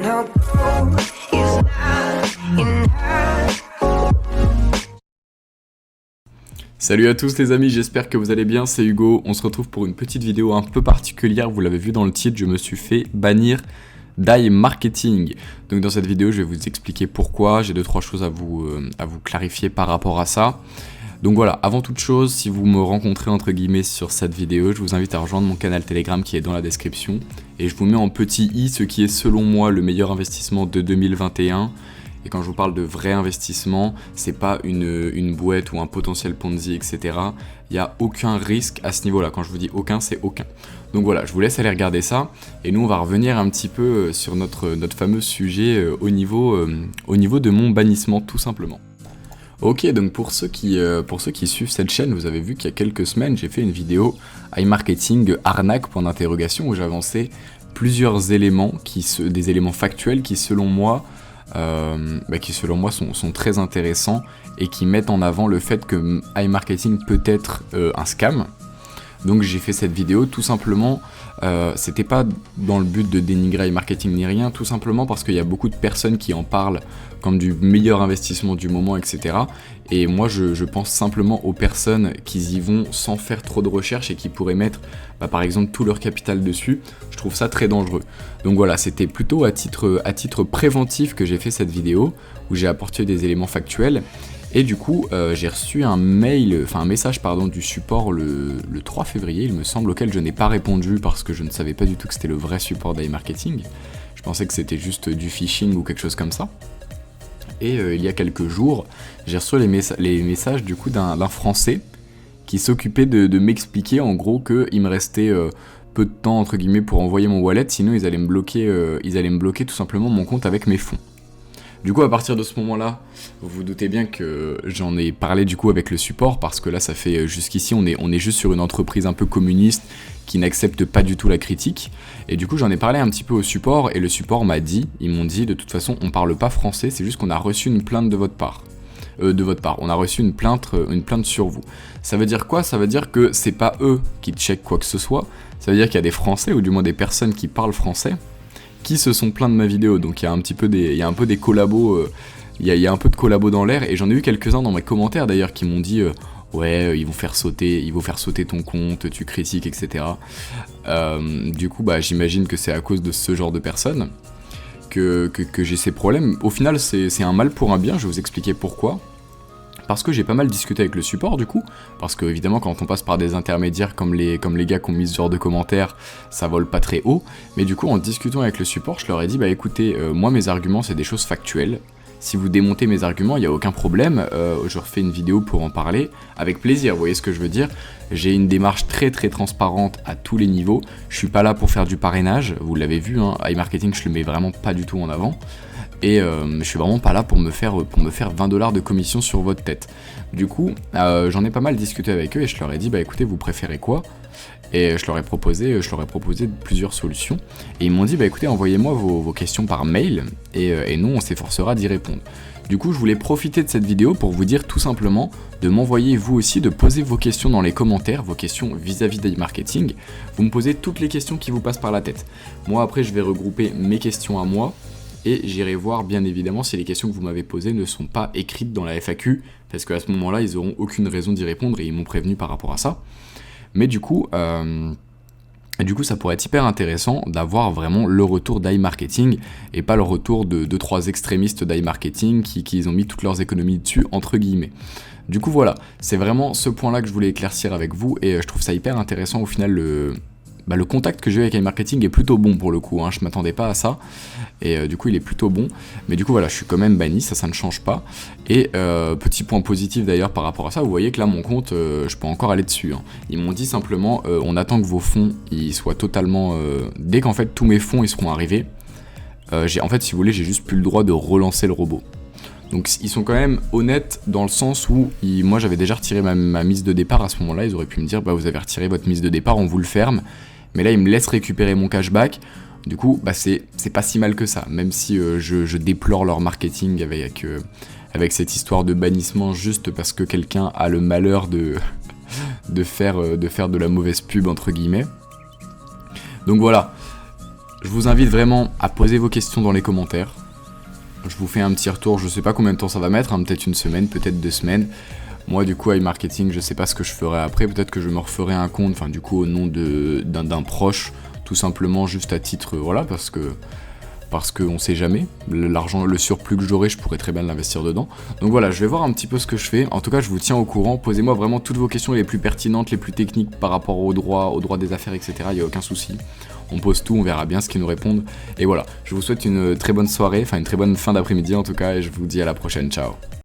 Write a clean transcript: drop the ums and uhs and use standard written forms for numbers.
no gold is not in her. Salut à tous les amis, j'espère que vous allez bien, c'est Hugo. On se retrouve pour une petite vidéo un peu particulière, vous l'avez vu dans le titre, je me suis fait bannir d'iMarketing. Donc dans cette vidéo, je vais vous expliquer pourquoi, j'ai 2-3 choses à vous clarifier par rapport à ça. Donc voilà, avant toute chose, si vous me rencontrez entre guillemets sur cette vidéo, je vous invite à rejoindre mon canal Telegram qui est dans la description. Et je vous mets en petit i ce qui est selon moi le meilleur investissement de 2021. Et quand je vous parle de vrai investissement, c'est pas une boîte ou un potentiel Ponzi, etc. Il n'y a aucun risque à ce niveau-là. Quand je vous dis aucun, c'est aucun. Donc voilà, je vous laisse aller regarder ça. Et nous, on va revenir un petit peu sur notre fameux sujet au niveau de mon bannissement, tout simplement. Ok, donc pour ceux qui suivent cette chaîne, vous avez vu qu'il y a quelques semaines, j'ai fait une vidéo iMarketing arnaque point d'interrogation où j'avançais plusieurs éléments, des éléments factuels qui selon moi sont très intéressants et qui mettent en avant le fait que iMarketing peut être un scam. Donc j'ai fait cette vidéo tout simplement, c'était pas dans le but de dénigrer iMarketing ni rien, tout simplement parce qu'il y a beaucoup de personnes qui en parlent comme du meilleur investissement du moment, etc. Et moi je pense simplement aux personnes qui y vont sans faire trop de recherche et qui pourraient mettre par exemple tout leur capital dessus. Je trouve ça très dangereux. Donc voilà, c'était plutôt à titre préventif que j'ai fait cette vidéo où j'ai apporté des éléments factuels. Et du coup, j'ai reçu un message du support le 3 février, il me semble, auquel je n'ai pas répondu parce que je ne savais pas du tout que c'était le vrai support d'iMarketing. Je pensais que c'était juste du phishing ou quelque chose comme ça. Et il y a quelques jours, j'ai reçu les messages du coup d'un Français qui s'occupait de m'expliquer en gros qu'il me restait peu de temps entre guillemets pour envoyer mon wallet, sinon ils allaient me bloquer tout simplement mon compte avec mes fonds. Du coup, à partir de ce moment-là, vous vous doutez bien que j'en ai parlé du coup avec le support parce que là, ça fait jusqu'ici, on est juste sur une entreprise un peu communiste qui n'accepte pas du tout la critique. Et du coup, j'en ai parlé un petit peu au support et le support ils m'ont dit, de toute façon, on parle pas français, c'est juste qu'on a reçu une plainte de votre part. On a reçu une plainte sur vous. Ça veut dire quoi ? Ça veut dire que c'est pas eux qui checkent quoi que ce soit. Ça veut dire qu'il y a des Français ou du moins des personnes qui parlent français qui se sont plaints de ma vidéo, donc il y a un peu des collabos, il y a un peu de collabos dans l'air, et j'en ai eu quelques-uns dans mes commentaires d'ailleurs qui m'ont dit ouais, ils vont faire sauter ton compte, tu critiques, etc. Du coup, j'imagine que c'est à cause de ce genre de personnes que j'ai ces problèmes. Au final, c'est un mal pour un bien, je vais vous expliquer pourquoi. Parce que j'ai pas mal discuté avec le support du coup, parce que évidemment quand on passe par des intermédiaires comme les gars qui ont mis ce genre de commentaires, ça vole pas très haut, mais du coup en discutant avec le support, je leur ai dit écoutez, moi mes arguments c'est des choses factuelles, si vous démontez mes arguments, il n'y a aucun problème, je refais une vidéo pour en parler, avec plaisir, vous voyez ce que je veux dire. J'ai une démarche très très transparente à tous les niveaux, je suis pas là pour faire du parrainage, vous l'avez vu, iMarketing je le mets vraiment pas du tout en avant. Et je suis vraiment pas là pour me faire $20 de commission sur votre tête. Du coup, j'en ai pas mal discuté avec eux et je leur ai dit écoutez, vous préférez quoi ? Et je leur ai proposé plusieurs solutions. Et ils m'ont dit écoutez, envoyez-moi vos questions par mail et nous on s'efforcera d'y répondre. Du coup, je voulais profiter de cette vidéo pour vous dire tout simplement de m'envoyer vous aussi, de poser vos questions dans les commentaires, vos questions vis-à-vis d'iMarketing. Vous me posez toutes les questions qui vous passent par la tête. Moi après, je vais regrouper mes questions à moi. Et j'irai voir bien évidemment si les questions que vous m'avez posées ne sont pas écrites dans la FAQ, parce qu'à ce moment-là, ils n'auront aucune raison d'y répondre et ils m'ont prévenu par rapport à ça. Mais du coup, ça pourrait être hyper intéressant d'avoir vraiment le retour d'iMarketing et pas le retour de 2-3 extrémistes d'iMarketing qui ont mis toutes leurs économies dessus, entre guillemets. Du coup, voilà, c'est vraiment ce point-là que je voulais éclaircir avec vous et je trouve ça hyper intéressant au final le contact que j'ai eu avec iMarketing est plutôt bon pour le coup, je m'attendais pas à ça, et du coup il est plutôt bon, mais du coup voilà, je suis quand même banni, ça ne change pas, et petit point positif d'ailleurs par rapport à ça, vous voyez que là mon compte, je peux encore aller dessus, Ils m'ont dit simplement, on attend que vos fonds, ils soient totalement, dès qu'en fait tous mes fonds ils seront arrivés, en fait si vous voulez, j'ai juste plus le droit de relancer le robot. Donc ils sont quand même honnêtes dans le sens où moi j'avais déjà retiré ma mise de départ à ce moment-là, ils auraient pu me dire vous avez retiré votre mise de départ, on vous le ferme. Mais là, ils me laissent récupérer mon cashback. Du coup, c'est pas si mal que ça. Même si je déplore leur marketing avec cette histoire de bannissement juste parce que quelqu'un a le malheur de faire de la mauvaise pub, entre guillemets. Donc voilà. je vous invite vraiment à poser vos questions dans les commentaires. Je vous fais un petit retour, je sais pas combien de temps ça va mettre, hein, peut-être une semaine, peut-être 2 semaines. Moi du coup iMarketing, je sais pas ce que je ferai après, peut-être que je me referai un compte, enfin du coup au nom d'un proche, tout simplement juste à titre, voilà, parce qu'on sait jamais, l'argent, le surplus que j'aurai, je pourrais très bien l'investir dedans. Donc voilà, je vais voir un petit peu ce que je fais. En tout cas, je vous tiens au courant. Posez-moi vraiment toutes vos questions les plus pertinentes, les plus techniques par rapport au droit des affaires, etc. Il n'y a aucun souci. On pose tout, on verra bien ce qu'ils nous répondent. Et voilà, je vous souhaite une très bonne soirée, enfin une très bonne fin d'après-midi en tout cas, et je vous dis à la prochaine. Ciao.